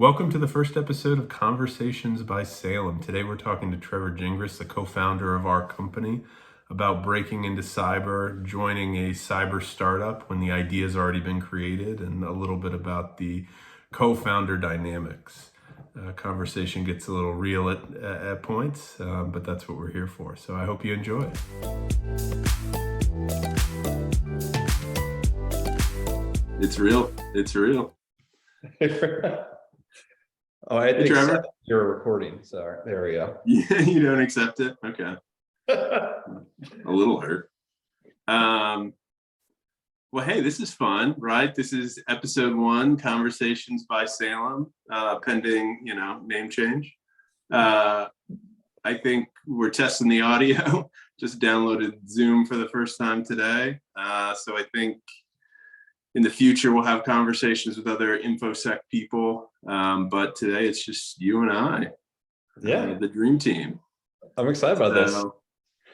Welcome to the first episode of Conversations by Salem. Today we're talking to Trevor Gingras, the co-founder of our company, about breaking into cyber, joining a cyber startup when the idea's already been created, and a little bit about the co-founder dynamics. Conversation gets a little real at points, but that's what we're here for. So I hope you enjoy it. It's real. It's real. Oh, I Hey, Trevor. You're recording, so there we go. Yeah, you don't accept it? Okay. A little hurt. Well, hey, this is fun, right? This is episode 1, Conversations by Salem, pending, name change. I think we're testing the audio. Just downloaded Zoom for the first time today. So I think in the future, we'll have conversations with other InfoSec people. But today it's just you and I. Yeah. The dream team. I'm excited about this.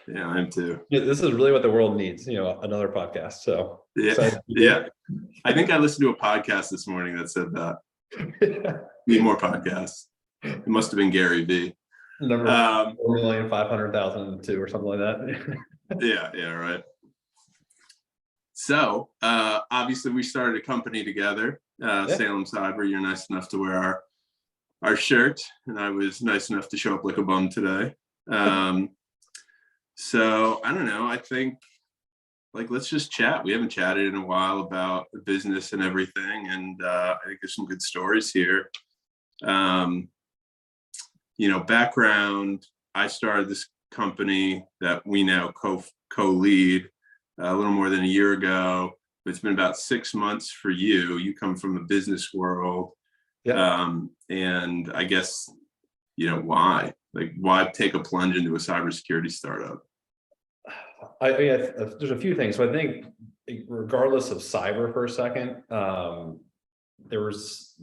Yeah, I am too. Yeah, this is really what the world needs, another podcast. So yeah. I think I listened to a podcast this morning that said that. Need more podcasts. It must have been Gary V. Number 4,500,002 or something like that. Yeah, right. So obviously we started a company together, Salem Cyber. You're nice enough to wear our shirt, and I was nice enough to show up like a bum today. So I don't know, I think let's just chat. We haven't chatted in a while about the business and everything, and I think there's some good stories here. Background, I started this company that we now co-lead a little more than a year ago. It's been about 6 months for you. You come from the business world. Yeah. And I guess, why? Why take a plunge into a cybersecurity startup? There's a few things. So I think regardless of cyber for a second, there was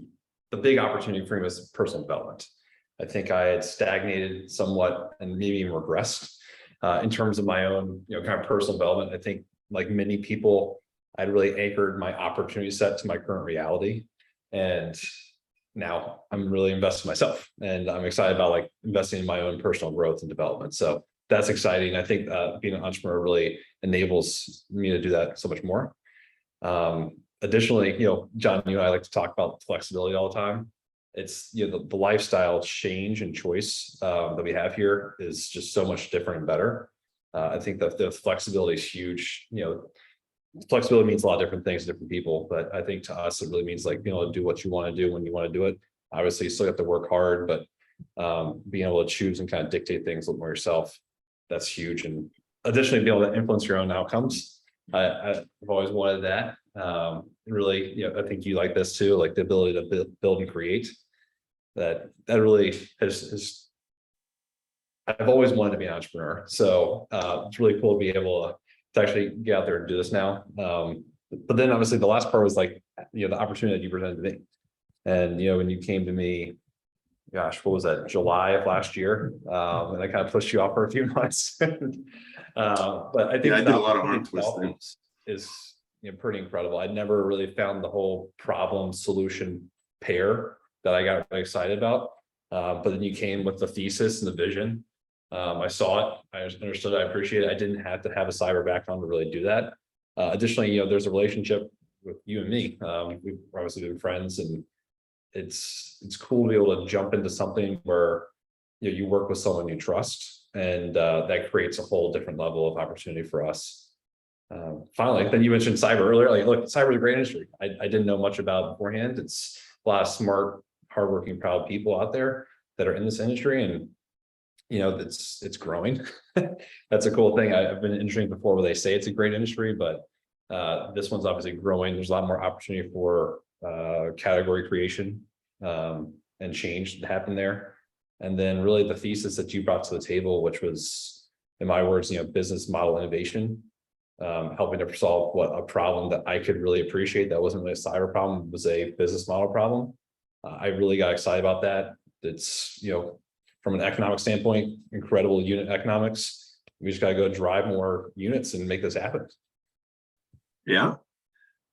the big opportunity for me was personal development. I think I had stagnated somewhat and maybe even regressed in terms of my own, kind of personal development. I think like many people, I'd really anchored my opportunity set to my current reality. And now I'm really invested in myself, and I'm excited about investing in my own personal growth and development. So that's exciting. I think being an entrepreneur really enables me to do that so much more. Additionally, John, you and I like to talk about flexibility all the time. It's, the lifestyle change and choice that we have here is just so much different and better. I think that the flexibility is huge. Flexibility means a lot of different things to different people, but I think to us, it really means being able to do what you want to do when you want to do it. Obviously, you still have to work hard, but being able to choose and kind of dictate things a little more yourself, that's huge. And additionally, being able to influence your own outcomes. I've always wanted that. Really, I think you like this too, like the ability to build and create. That really has I've always wanted to be an entrepreneur. So it's really cool to be able to actually get out there and do this now. But then obviously the last part was the opportunity that you presented to me. And, when you came to me, gosh, what was that, July of last year? And I kind of pushed you off for a few months. But I think I did a lot of arm twisting. Is pretty incredible. I'd never really found the whole problem solution pair that I got really excited about. But then you came with the thesis and the vision. I saw it, I understood it, I appreciate it. I didn't have to have a cyber background to really do that. Additionally, there's a relationship with you and me. We've obviously been friends, and it's cool to be able to jump into something where you work with someone you trust, and that creates a whole different level of opportunity for us. Finally, then you mentioned cyber earlier. Look, cyber is a great industry. I didn't know much about it beforehand. It's a lot of smart, hardworking, proud people out there that are in this industry, and it's growing. That's a cool thing. I've been in industry before where they say it's a great industry, but this one's obviously growing. There's a lot more opportunity for category creation and change to happen there. And then really the thesis that you brought to the table, which was, in my words, business model innovation, helping to solve a problem that I could really appreciate. That wasn't really a cyber problem, it was a business model problem. I really got excited about that. It's, from an economic standpoint, incredible unit economics. We just got to go drive more units and make this happen. Yeah.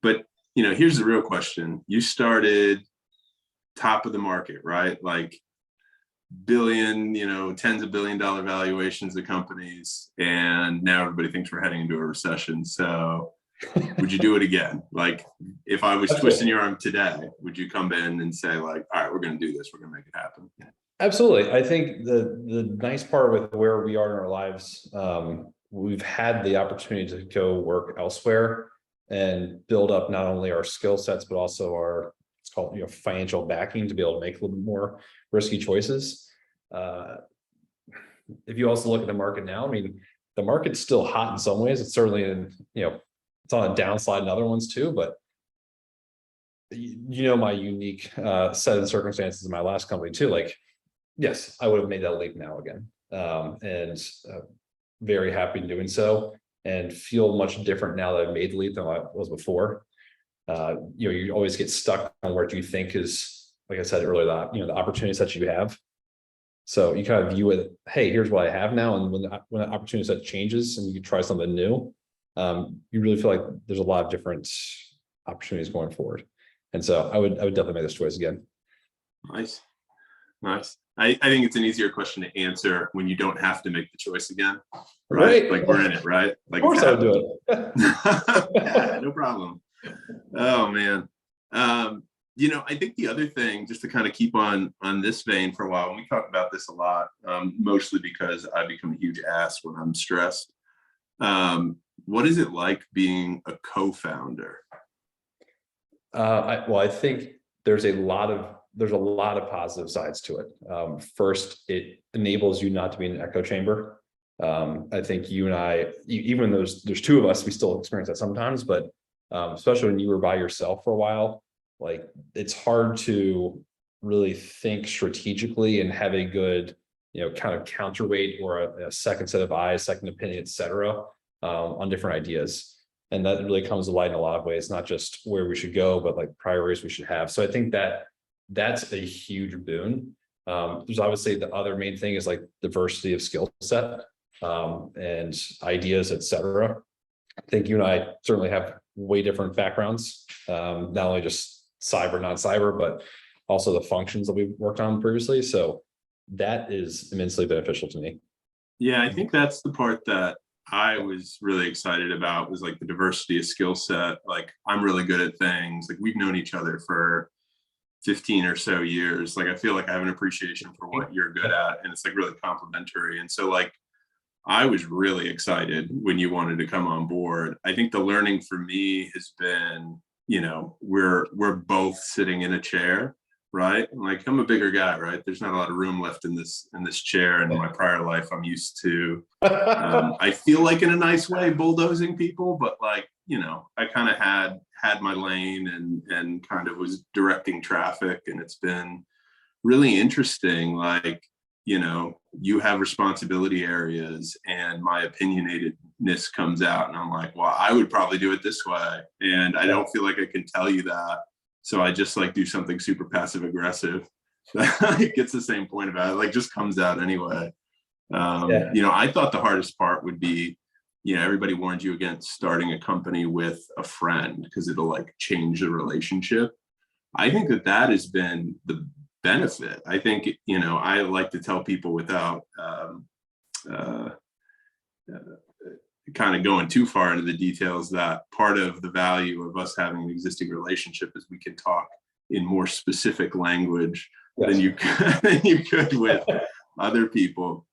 But, here's the real question. You started top of the market, right? Like billion, tens of $billion valuations of companies. And now everybody thinks we're heading into a recession. So would you do it again? Like if I was twisting your arm today, would you come in and say like, all right, we're going to do this. We're going to make it happen. Absolutely. I think the nice part with where we are in our lives, we've had the opportunity to go work elsewhere and build up not only our skill sets, but also our, it's called, financial backing to be able to make a little bit more risky choices. If you also look at the market now, I mean, the market's still hot in some ways. It's certainly it's on a downside in other ones too, but my unique set of circumstances in my last company too. Like, yes, I would have made that leap now again. And very happy in doing so and feel much different now that I've made the leap than I was before. You always get stuck on where do you think is, like I said earlier, that, the opportunities that you have. So you kind of view it, hey, here's what I have now. And when the opportunity set changes and you try something new, you really feel like there's a lot of different opportunities going forward. And so I would definitely make this choice again. Nice. I think it's an easier question to answer when you don't have to make the choice again, right? Like we're in it, right? Like of course I would do it. Yeah, no problem. Oh man. I think the other thing, just to kind of keep on this vein for a while, and we talk about this a lot, mostly because I become a huge ass when I'm stressed. What is it like being a co-founder? I think there's a lot of positive sides to it. First, it enables you not to be in an echo chamber. I think you and I, even though there's two of us, we still experience that sometimes, but especially when you were by yourself for a while, like it's hard to really think strategically and have a good, kind of counterweight or a second set of eyes, second opinion, et cetera, on different ideas. And that really comes to light in a lot of ways, not just where we should go, but like priorities we should have. So I think that's a huge boon. There's obviously the other main thing is like diversity of skill set and ideas, et cetera. I think you and I certainly have way different backgrounds, not only just cyber, non-cyber, but also the functions that we've worked on previously. So that is immensely beneficial to me. Yeah, I think that's the part that I was really excited about, was like the diversity of skill set. Like I'm really good at things. Like we've known each other for 15 or so years. Like I feel like I have an appreciation for what you're good at, and it's like really complimentary. And so like I was really excited when you wanted to come on board. I think the learning for me has been, we're both sitting in a chair, right? Like I'm a bigger guy, right? There's not a lot of room left in this chair. And in my prior life, I'm used to, I feel like in a nice way, bulldozing people, but like, I kind of had my lane and kind of was directing traffic. And it's been really interesting. Like, you have responsibility areas and my opinionatedness comes out and I'm like, well, I would probably do it this way. And I don't feel like I can tell you that. So I just like do something super passive aggressive. It gets the same point about it, like just comes out anyway. I thought the hardest part would be, everybody warns you against starting a company with a friend because it'll like change the relationship. I think that has been the benefit. I think, I like to tell people without kind of going too far into the details that part of the value of us having an existing relationship is we can talk in more specific language than you could with other people.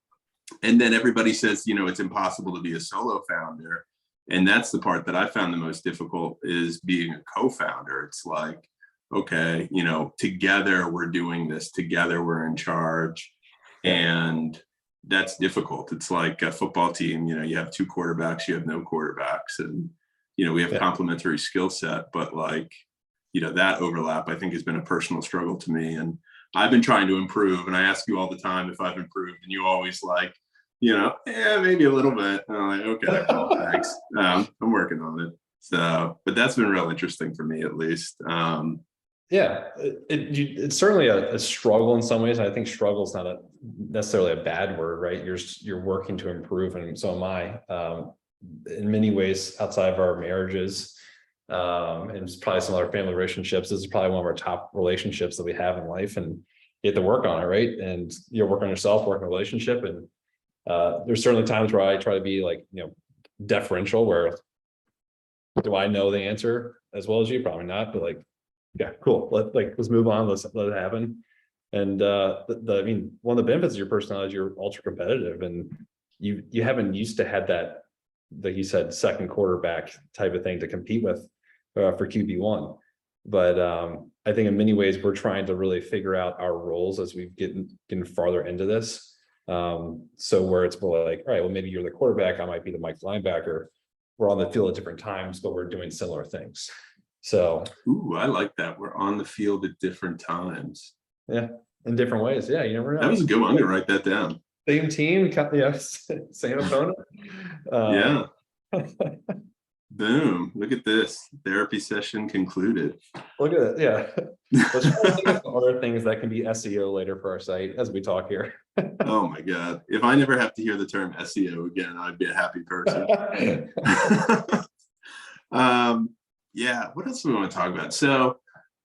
And then everybody says, it's impossible to be a solo founder. And that's the part that I found the most difficult, is being a co-founder. It's like, okay, together we're doing this, together we're in charge. And that's difficult. It's like a football team, you have two quarterbacks, you have no quarterbacks, and, we have complementary skill set, but like, that overlap I think has been a personal struggle to me. And I've been trying to improve, and I ask you all the time if I've improved, and you always like, maybe a little bit. And I'm like, okay, well, thanks. I'm working on it. So, but that's been real interesting for me, at least. It's certainly a struggle in some ways. I think struggle is not necessarily a bad word, right? You're working to improve, and so am I. In many ways, outside of our marriages, And it's probably some other family relationships. This is probably one of our top relationships that we have in life, and you have to work on it, right? And you work on yourself, work on a relationship. And there's certainly times where I try to be like, deferential, where do I know the answer as well as you? Probably not, but like, yeah, cool. Let's move on. Let's let it happen. And I mean, one of the benefits of your personality is you're ultra competitive, and you haven't used to have that, like you said, second quarterback type of thing to compete with for QB1. But I think in many ways we're trying to really figure out our roles as we've getting farther into this. So where it's more like, all right, well, maybe you're the quarterback, I might be the Mike linebacker. We're on the field at different times, but we're doing similar things. So, ooh, I like that. We're on the field at different times. Yeah, in different ways. Yeah, you never know. That was a good one. I'm gonna write that down. Same team, same opponent. Yeah. Boom. Look at this. Therapy session concluded. Look at it. Yeah. Let's try to think of other things that can be SEO later for our site as we talk here. Oh my God. If I never have to hear the term SEO again, I'd be a happy person. Yeah. What else do we want to talk about? So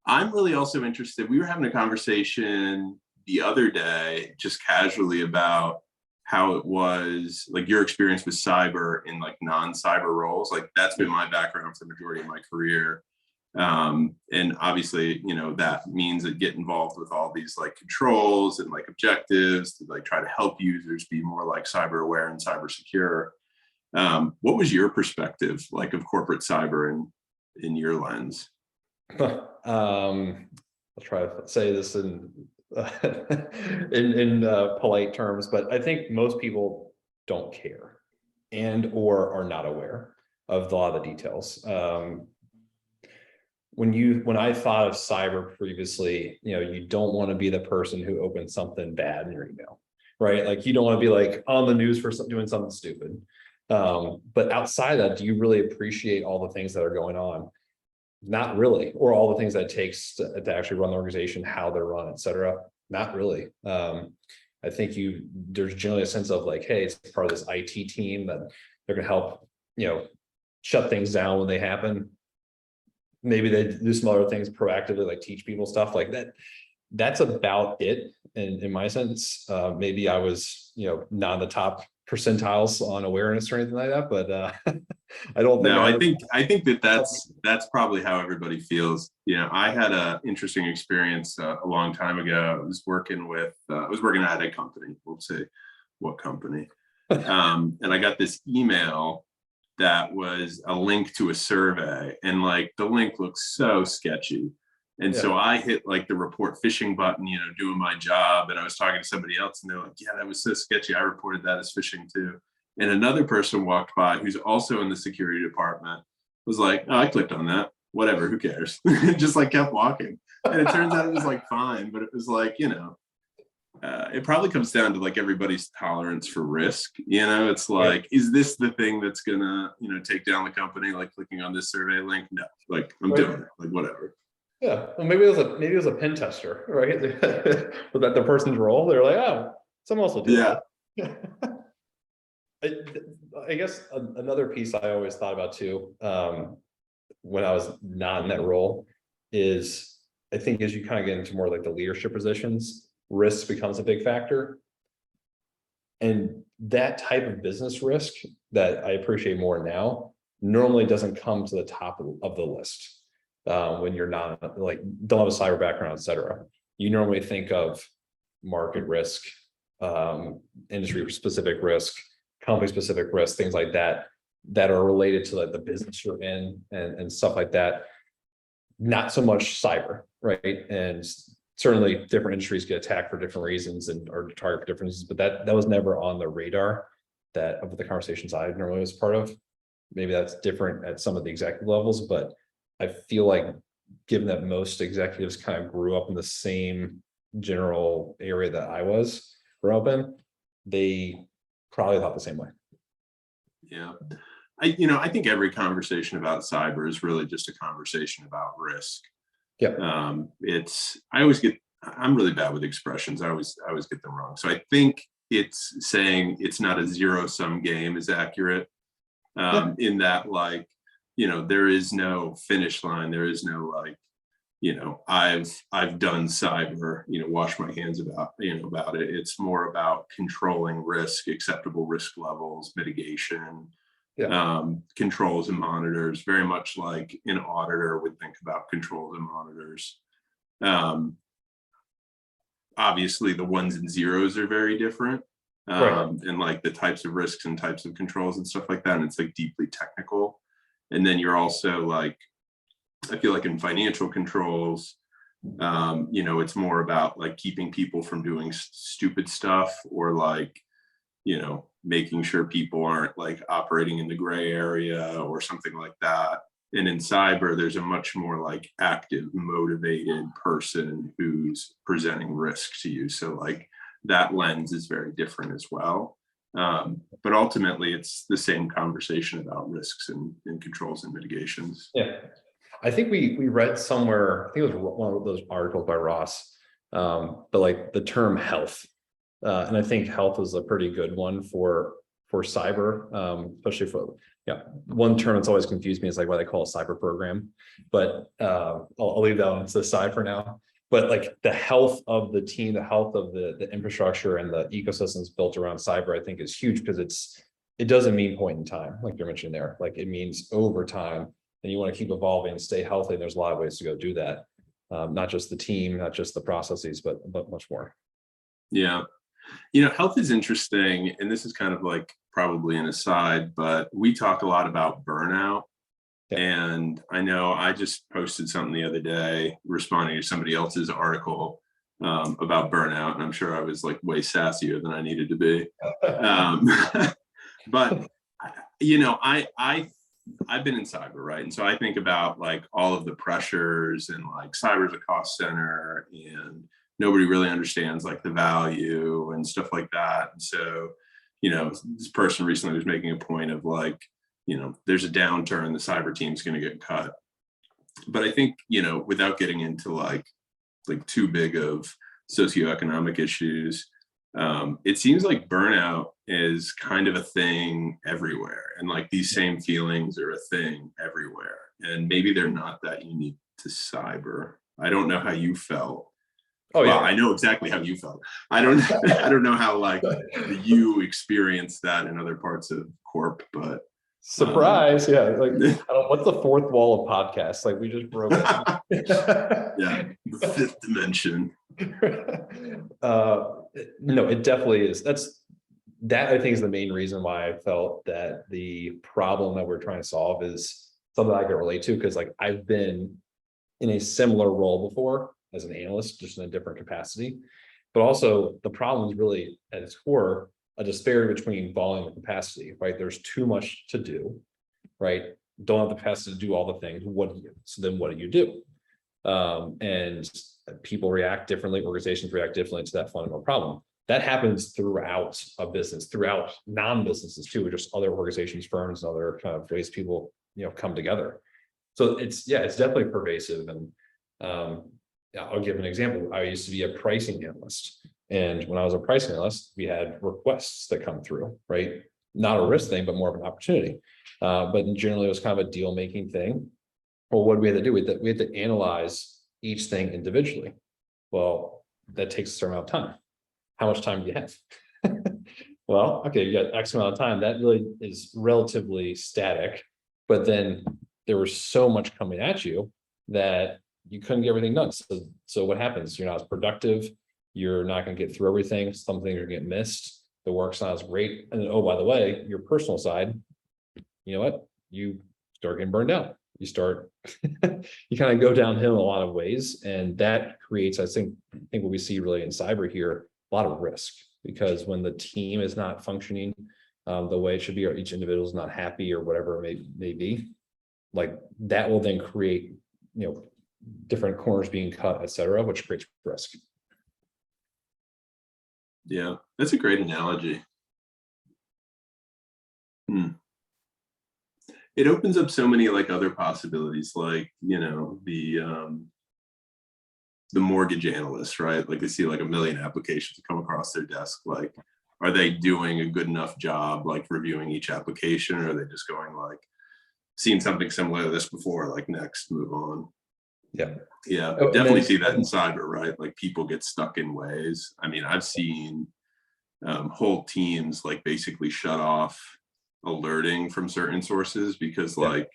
I'm really also interested. We were having a conversation the other day, just casually, about how it was like your experience with cyber in like non-cyber roles. Like that's been my background for the majority of my career. And obviously, that means that get involved with all these like controls and like objectives to like try to help users be more like cyber aware and cyber secure. What was your perspective like of corporate cyber in your lens? I'll try to say this in polite terms, but I think most people don't care and or are not aware of a lot of the details. When I thought of cyber previously, you don't want to be the person who opens something bad in your email, right? Like you don't want to be like on the news for doing something stupid. But outside of that, do you really appreciate all the things that are going on? Not really. Or all the things that it takes to actually run the organization, how they're run, et cetera. Not really. I think there's generally a sense of like, hey, it's part of this IT team that they're going to help, shut things down when they happen. Maybe they do some other things proactively, like teach people stuff like that. That's about it. In my sense, maybe I was, not in the top percentiles on awareness or anything like that, but I don't think. No, I think that's probably how everybody feels. I had an interesting experience a long time ago. I was working at a company. We'll say what company, and I got this email that was a link to a survey, and like the link looks so sketchy. And so I hit like the report phishing button, doing my job. And I was talking to somebody else and they're like, yeah, that was so sketchy. I reported that as phishing too. And another person walked by who's also in the security department, was like, oh, I clicked on that. Whatever, who cares? Just like kept walking. And it turns out it was like fine, but it was like, it probably comes down to like everybody's tolerance for risk. It's like, is this the thing that's gonna, take down the company? Like clicking on this survey link? No, like I'm doing it, like whatever. Yeah, well, maybe it was a pen tester, right? Was that the person's role? They're like, oh, someone else will do that. I guess another piece I always thought about too, when I was not in that role, is I think as you kind of get into more like the leadership positions, risk becomes a big factor. And that type of business risk that I appreciate more now normally doesn't come to the top of the list. When you're not like don't have a cyber background, et cetera. You normally think of market risk, industry specific risk, company specific risk, things like that are related to like the business you're in and stuff like that. Not so much cyber, right? And certainly different industries get attacked for different reasons and or target for different reasons, but that was never on the radar of the conversations I normally was part of. Maybe that's different at some of the executive levels, but I feel like given that most executives kind of grew up in the same general area that I was grew up in, they probably thought the same way. Yeah. I think every conversation about cyber is really just a conversation about risk. Yeah. I'm really bad with expressions. I always get them wrong. So I think it's saying it's not a zero-sum game is accurate. In that, like, there is no finish line. There is no like, I've done cyber, wash my hands about it. It's more about controlling risk, acceptable risk levels, mitigation, controls and monitors, very much like an auditor would think about controls and monitors. Obviously the ones and zeros are very different. And like the types of risks and types of controls and stuff like that. And it's like deeply technical. And then you're also like, I feel like in financial controls, it's more about like keeping people from doing stupid stuff, or like, making sure people aren't like operating in the gray area or something like that. And in cyber, there's a much more like active, motivated person who's presenting risk to you. So like that lens is very different as well. But ultimately, it's the same conversation about risks and controls and mitigations. Yeah. I think we read somewhere, I think it was one of those articles by Ross, but like the term health. And I think health is a pretty good one for cyber, especially for, one term that's always confused me is like what they call a cyber program, but I'll leave that one to the side for now. But like the health of the team, the health of the infrastructure and the ecosystems built around cyber, I think is huge, because it doesn't mean point in time, like you're mentioning there, like it means over time, and you want to keep evolving and stay healthy. There's a lot of ways to go do that. Not just the team, not just the processes, but much more. Yeah. Health is interesting. And this is kind of like probably an aside, but we talk a lot about burnout. Yeah. And I know I just posted something the other day responding to somebody else's article about burnout. And I'm sure I was like way sassier than I needed to be. But, I've been in cyber, right? And so I think about like all of the pressures, and like cyber's a cost center, and nobody really understands like the value and stuff like that. And so, this person recently was making a point of like, there's a downturn, the cyber team's going to get cut. But I think, without getting into like too big of socioeconomic issues, it seems like burnout is kind of a thing everywhere. And like these same feelings are a thing everywhere. And maybe they're not that unique to cyber. I don't know how you felt. Oh, well, yeah. I know exactly how you felt. I don't know how like you experienced that in other parts of corp, but surprise. Yeah. Like, what's the fourth wall of podcasts? Like we just broke it. Yeah. The fifth dimension. No, it definitely is. That I think is the main reason why I felt that the problem that we're trying to solve is something I can relate to, because like I've been in a similar role before as an analyst, just in a different capacity. But also the problem is really at its core a disparity between volume and capacity, right? There's too much to do, right? Don't have the capacity to do all the things. So then what do you do? And people react differently, organizations react differently to that fundamental problem. That happens throughout a business, throughout non-businesses too, just other organizations, firms, and other kind of ways people, come together. So it's definitely pervasive. And I'll give an example. I used to be a pricing analyst. And when I was a pricing analyst, we had requests that come through, right? Not a risk thing, but more of an opportunity. But generally it was kind of a deal-making thing. Well, what do we have to do? We had to analyze each thing individually. Well, that takes a certain amount of time. How much time do you have? Well, okay, you got X amount of time. That really is relatively static. But then there was so much coming at you that you couldn't get everything done. So what happens? You're not as productive. You're not going to get through everything. Some things are getting missed. The work's not as great. And then, oh, by the way, your personal side, you know what? You start getting burned out. You start, you kind of go downhill in a lot of ways. And that creates, I think what we see really in cyber here, a lot of risk, because when the team is not functioning the way it should be, or each individual is not happy or whatever it may be, like that will then create, different corners being cut, et cetera, which creates risk. Yeah, that's a great analogy. It opens up so many like other possibilities, like, the mortgage analyst, right? Like they see like a million applications come across their desk. Like, are they doing a good enough job, like reviewing each application? Or are they just going like, seen something similar to this before, like next, move on. Yeah. Yeah, Oh, definitely see that in cyber, right? Like people get stuck in ways. I mean, I've seen whole teams like basically shut off alerting from certain sources because like,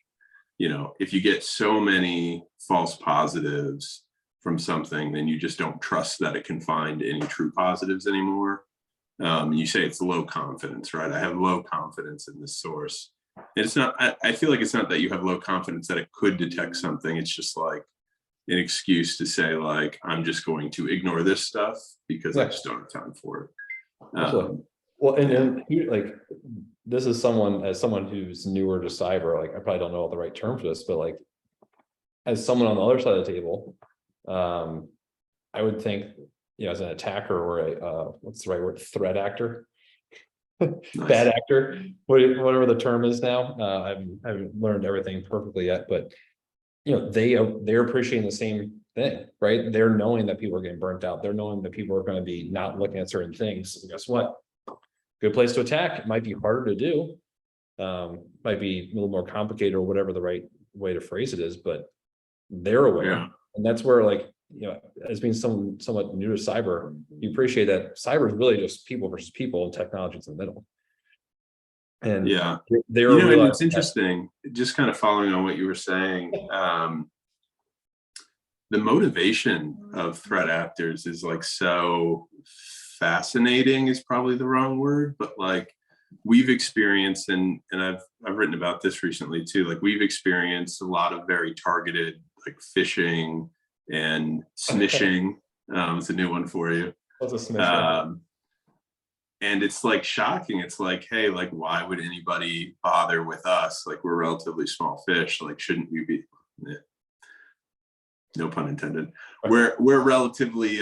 if you get so many false positives from something, then you just don't trust that it can find any true positives anymore. You say it's low confidence, right? I have low confidence in this source. And it's not, I feel like it's not that you have low confidence that it could detect something. It's just like an excuse to say like, I'm just going to ignore this stuff because I just don't have time for it. Well, and like, this is someone who's newer to cyber, like I probably don't know all the right term for this, but like, as someone on the other side of the table, I would think, as an attacker or a, what's the right word, threat actor, bad actor, whatever the term is now. I haven't learned everything perfectly yet, but they're appreciating the same thing, right? They're knowing that people are getting burnt out. They're knowing that people are going to be not looking at certain things. So guess what? Good place to attack. It might be harder to do. Might be a little more complicated or whatever the right way to phrase it is, but they're aware. And that's where, like, as being somewhat new to cyber, you appreciate that cyber is really just people versus people, and technology's in the middle. And they're and it's interesting, just kind of following on what you were saying. The motivation of threat actors is like so fascinating is probably the wrong word, but like we've experienced, and I've written about this recently too, like we've experienced a lot of very targeted like phishing and snitching. It's a new one for you. What's a snitching? And it's like shocking. It's like, hey, like why would anybody bother with us? Like we're relatively small fish. Like shouldn't we be? No pun intended. We're relatively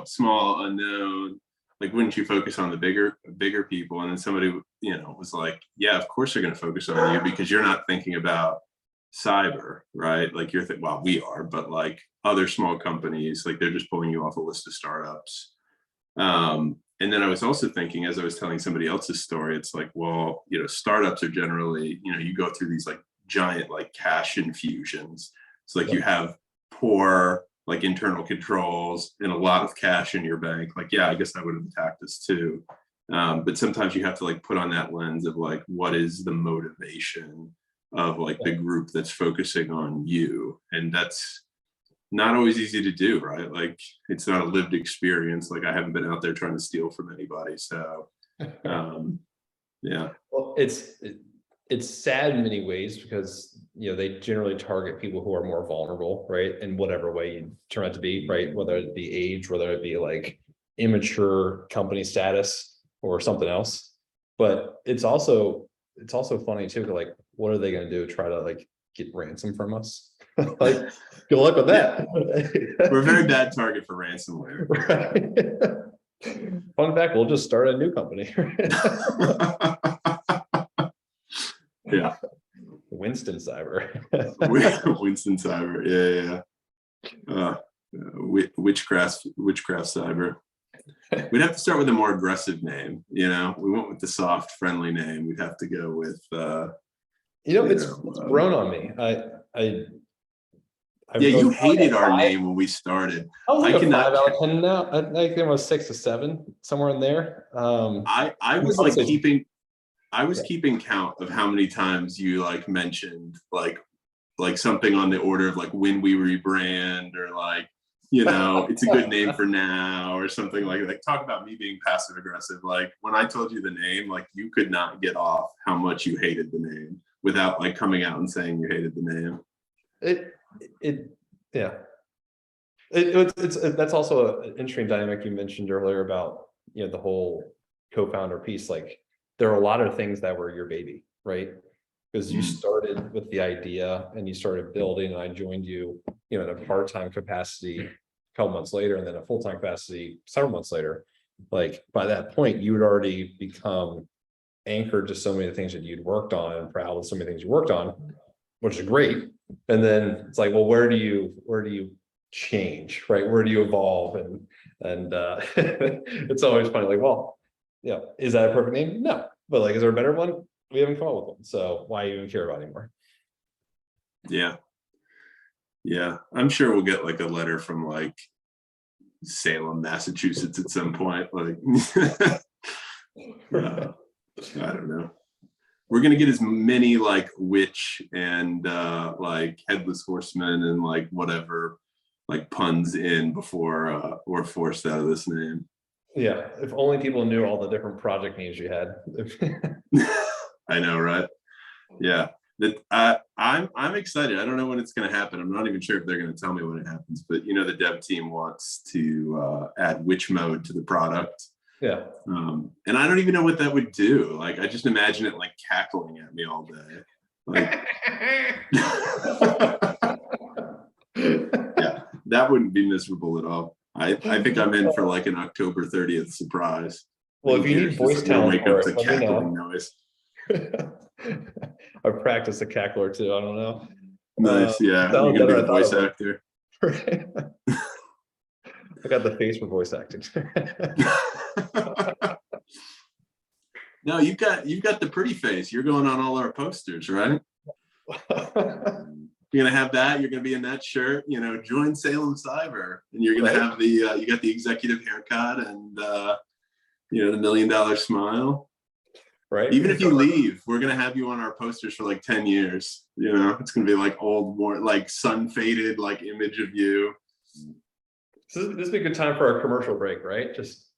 small, unknown. Like wouldn't you focus on the bigger people? And then somebody was like, yeah, of course they're going to focus on you because you're not thinking about cyber, right? Like you're thinking, well, we are, but like other small companies, like they're just pulling you off a list of startups. And then I was also thinking, as I was telling somebody else's story, it's like, well, startups are generally, you go through these like giant like cash infusions. So like you have poor like internal controls and a lot of cash in your bank. Like, yeah, I guess I would have attacked this too. But sometimes you have to like put on that lens of like, what is the motivation of like the group that's focusing on you? And that's not always easy to do, right? Like it's not a lived experience. Like I haven't been out there trying to steal from anybody. So well, it's sad in many ways because they generally target people who are more vulnerable, right? In whatever way you turn out to be, right? Whether it be age, whether it be like immature company status or something else. But it's also funny too, like what are they going to do? Try to like get ransom from us? Like good luck with that. We're a very bad target for ransomware. Right. Fun fact, we'll just start a new company. Yeah. Winston Cyber. Winston Cyber. Yeah. Witchcraft Cyber. We'd have to start with a more aggressive name. We went with the soft, friendly name. We'd have to go with. It's grown on me. You hated our name when we started. I was like a 5 out of 10 now. I think it was 6 or 7, somewhere in there. I was like keeping count of how many times you like mentioned like something on the order of like when we rebrand or like it's a good name for now or something like that. Talk about me being passive aggressive. Like when I told you the name, like you could not get off how much you hated the name without like coming out and saying you hated the name. That's also an interesting dynamic you mentioned earlier about the whole co-founder piece. Like there are a lot of things that were your baby, right? Because you started with the idea and you started building, and I joined you in a part-time capacity a couple months later, and then a full-time capacity several months later. Like by that point you had already become anchored to so many of the things that you'd worked on and proud of so many things you worked on, which is great. And then it's like, well, where do you change, right? Where do you evolve? And it's always funny, like, well, is that a perfect name? No, but like, is there a better one? We haven't come up with one, so why even care about it anymore? Yeah. Yeah. I'm sure we'll get like a letter from like Salem, Massachusetts at some point. Like, I don't know. We're going to get as many like witch and like headless horsemen and like whatever like puns in before we're forced out of this name. Yeah, if only people knew all the different project names you had. I know, right? Yeah. I'm excited. I don't know when it's going to happen. I'm not even sure if they're going to tell me when it happens, but you know, the dev team wants to add witch mode to the product. Yeah. And I don't even know what that would do. Like, I just imagine it like cackling at me all day. Like, yeah, that wouldn't be miserable at all. I think I'm in for like an October 30th surprise. Well, if you need voice talent for it, let me know. Noise. I practiced a cackler too. I don't know. Nice, yeah. You're gonna be the voice actor. I got the face for voice acting. No, you've got the pretty face. You're going on all our posters, right? You're gonna have that. You're gonna be in that shirt. You know, join Salem Cyber, and you're gonna have the you got the executive haircut and you know, the $1 million smile. Right. Even if you leave, we're gonna have you on our posters for like 10 years. You know, it's gonna be like old, more like sun faded, like image of you. So this would be a good time for our commercial break, right? Just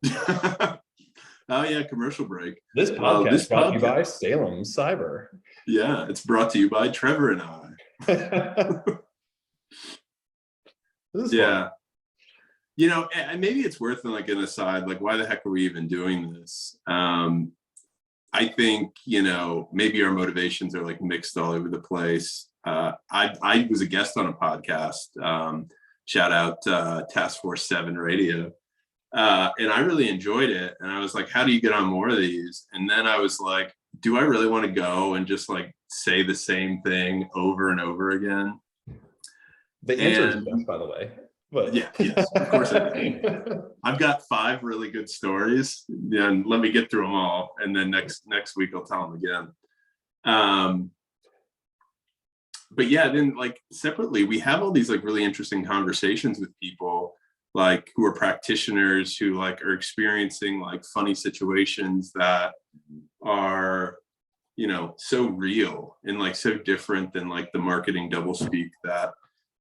oh yeah, commercial break. This podcast is brought to you by Salem Cyber. Yeah, it's brought to you by Trevor and I. This is yeah. fun. You know, and maybe it's worth like an aside, like why the heck are we even doing this? I think, you know, maybe our motivations are like mixed all over the place. I was a guest on a podcast. Shout out Task Force 7 Radio. And I really enjoyed it. And I was like, how do you get on more of these? And then I was like, do I really want to go and just like say the same thing over and over again? The answer is yes, by the way. But yeah, yes, of course I do. I've got 5 really good stories, and let me get through them all, and then next week I'll tell them again. But yeah, then like separately, we have all these like really interesting conversations with people like who are practitioners who like are experiencing like funny situations that are, you know, so real and like so different than like the marketing doublespeak that,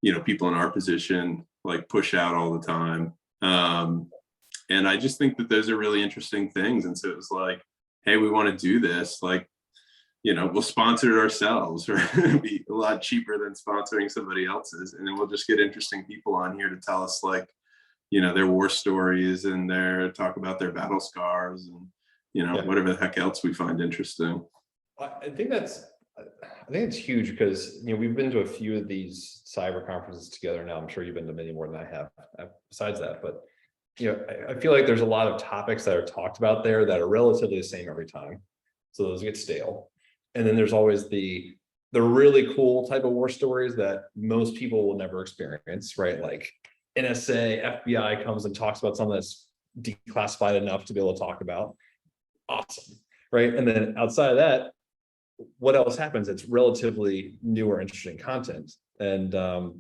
you know, people in our position like push out all the time. And I just think that those are really interesting things. And so it was like, hey, we want to do this. Like, you know, we'll sponsor it ourselves, or it'll be a lot cheaper than sponsoring somebody else's. And then we'll just get interesting people on here to tell us like, you know, their war stories and their talk about their battle scars and, you know, whatever the heck else we find interesting. I think it's huge because, you know, we've been to a few of these cyber conferences together now. I'm sure you've been to many more than I have besides that, but you know, I feel like there's a lot of topics that are talked about there that are relatively the same every time. So those get stale. And then there's always the really cool type of war stories that most people will never experience, right? Like NSA, FBI comes and talks about something that's declassified enough to be able to talk about. Awesome, right? And then outside of that, what else happens? It's relatively new or interesting content. And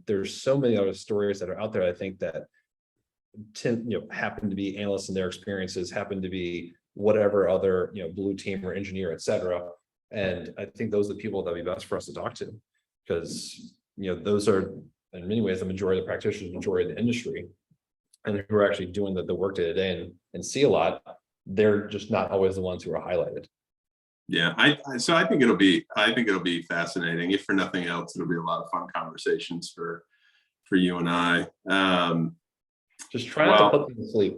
there's so many other stories that are out there, I think, that happen to be analysts and their experiences, happen to be whatever other, you know, blue team or engineer, et cetera. And I think those are the people that would be best for us to talk to, because, you know, those are in many ways the majority of the practitioners, majority of the industry, and who are actually doing the work day to day and see a lot. They're just not always the ones who are highlighted. Yeah, so I think it'll be fascinating. If for nothing else, it'll be a lot of fun conversations for you and I. Just try not to put them to sleep.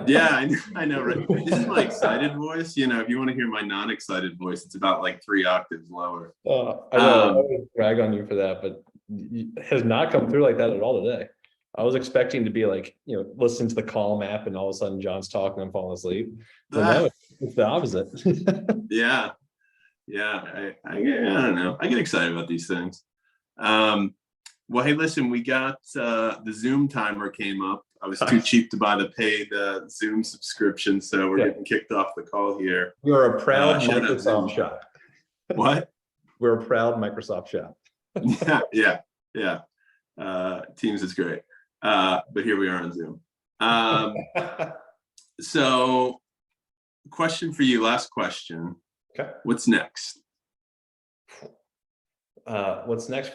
Yeah, I know, right? This is my excited voice. You know, if you want to hear my non-excited voice, it's about like 3 octaves lower. I know, I always brag on you for that, but it has not come through like that at all today. I was expecting to be like, you know, listening to the Calm app and all of a sudden John's talking and I'm falling asleep. But no, it's the opposite. Yeah. I don't know. I get excited about these things. Well, hey, listen, we got the Zoom timer came up. I was too cheap to buy the paid Zoom subscription, so we're getting kicked off the call here. You're a proud Microsoft shop. What? We're a proud Microsoft shop. Yeah. Teams is great. But here we are on Zoom. So question for you, last question. Okay. What's next? What's next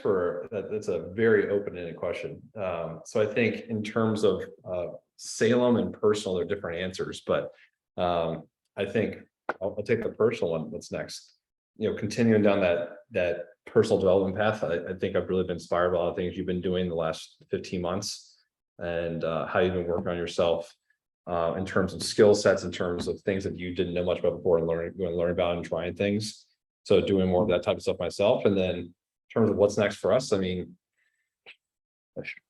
that's a very open-ended question. So I think in terms of Salem and personal, they're different answers, but I think I'll take the personal one. What's next? Continuing down that personal development path. I think I've really been inspired by a lot of things you've been doing the last 15 months and how you've been working on yourself in terms of skill sets, in terms of things that you didn't know much about before and learning about and trying things. So doing more of that type of stuff myself. And then in terms of what's next for us, I mean,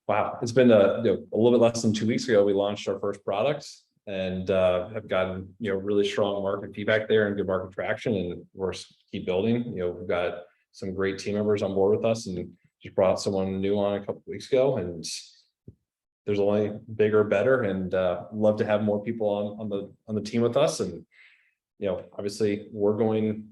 wow, it's been a little bit less than 2 weeks ago, we launched our first product and have gotten, really strong market feedback there and good market traction, and we're keep building. We've got some great team members on board with us and just brought someone new on a couple of weeks ago, and there's only bigger, better, and love to have more people on the team with us. And, obviously we're going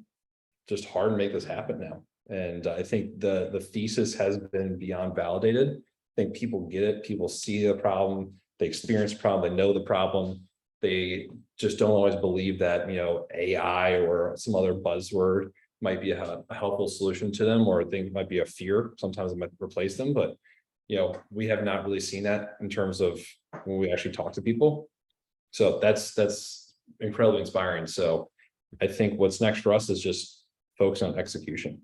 just hard and make this happen now. And I think the thesis has been beyond validated. I think people get it. People see the problem. They experience the problem. They know the problem. They just don't always believe that, AI or some other buzzword might be a helpful solution to them, or think it might be a fear. Sometimes it might replace them, but we have not really seen that in terms of when we actually talk to people. So that's incredibly inspiring. So I think what's next for us is just focus on execution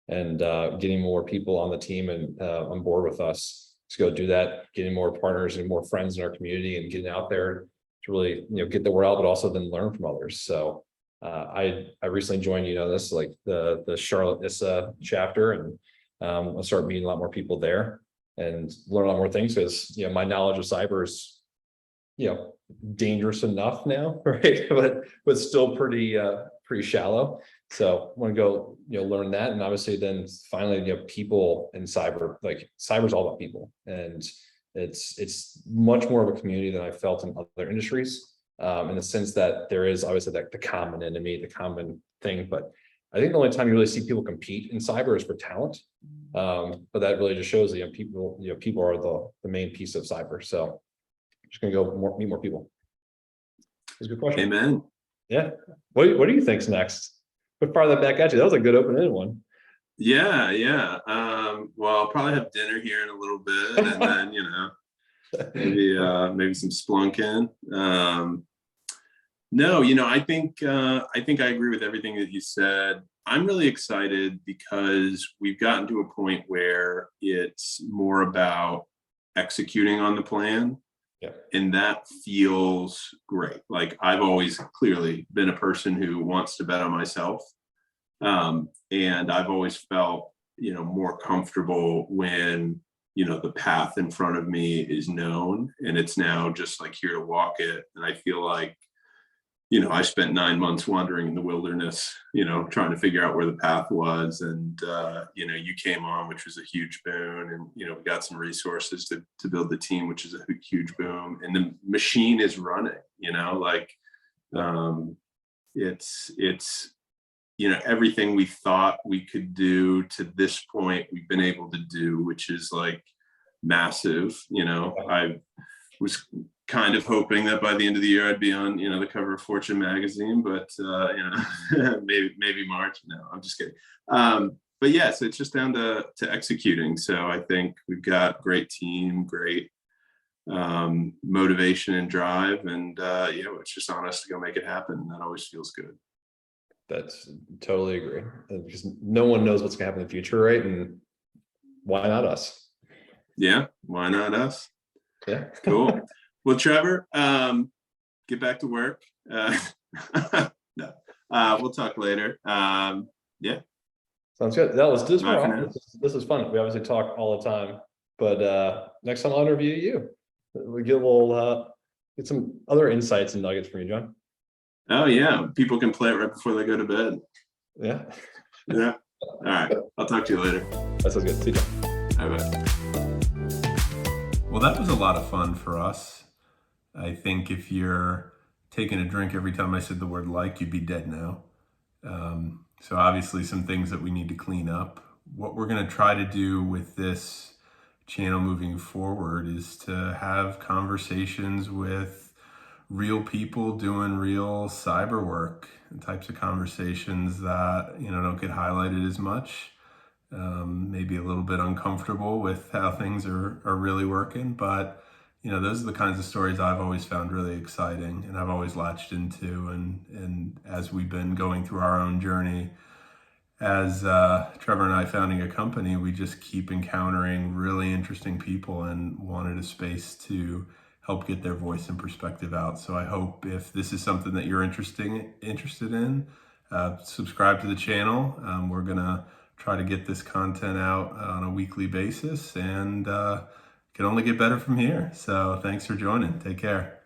and getting more people on the team and on board with us to go do that, getting more partners and more friends in our community and getting out there to really, get the word out, but also then learn from others. So I recently joined, this like the Charlotte ISA chapter, and I'll start meeting a lot more people there and learn a lot more things, because my knowledge of cyber is dangerous enough now, right? but still pretty shallow. So I want to go learn that, and obviously then finally people in cyber, like cyber's all about people, and it's much more of a community than I felt in other industries, in the sense that there is obviously like the common enemy, the common thing, but I think the only time you really see people compete in cyber is for talent. But that really just shows that people are the main piece of cyber. So I'm just gonna go meet more people. That's a good question. Amen. Yeah. What do you think's next? Put part of that back at you. That was a good open-ended one. Yeah. Well, I'll probably have dinner here in a little bit, and then maybe some Splunking. No, I think I agree with everything that you said. I'm really excited because we've gotten to a point where it's more about executing on the plan. Yeah. And that feels great. Like, I've always clearly been a person who wants to bet on myself. And I've always felt, more comfortable when, the path in front of me is known, and it's now just like here to walk it. And I feel like, I spent 9 months wandering in the wilderness, trying to figure out where the path was. And, you came on, which was a huge boon. And, we got some resources to build the team, which is a huge boom. And the machine is running, it's, everything we thought we could do to this point, we've been able to do, which is like massive. I was kind of hoping that by the end of the year I'd be on, the cover of Fortune magazine, but maybe March. No, I'm just kidding. But yeah, so it's just down to executing. So I think we've got great team, great motivation and drive, and it's just on us to go make it happen. That always feels good. That's totally agree, because no one knows what's gonna happen in the future, right? And why not us? Yeah, why not us? Yeah. Cool. Well, Trevor, get back to work. No, we'll talk later. Yeah. Sounds good. This is fun. We obviously talk all the time, but next time I'll interview you. We get a little get some other insights and nuggets from you, John. Oh yeah, people can play it right before they go to bed. Yeah. Yeah. All right. I'll talk to you later. That sounds good. See you. All right. Well, that was a lot of fun for us. I think if you're taking a drink every time I said the word like, you'd be dead now. So obviously some things that we need to clean up. what we're going to try to do with this channel moving forward is to have conversations with real people doing real cyber work, and types of conversations that, don't get highlighted as much. Maybe a little bit uncomfortable with how things are really working, but those are the kinds of stories I've always found really exciting, and I've always latched into. And as we've been going through our own journey, as Trevor and I founding a company, we just keep encountering really interesting people and wanted a space to help get their voice and perspective out. So I hope if this is something that you're interested in, subscribe to the channel. We're gonna try to get this content out on a weekly basis, and can only get better from here. So thanks for joining. Take care.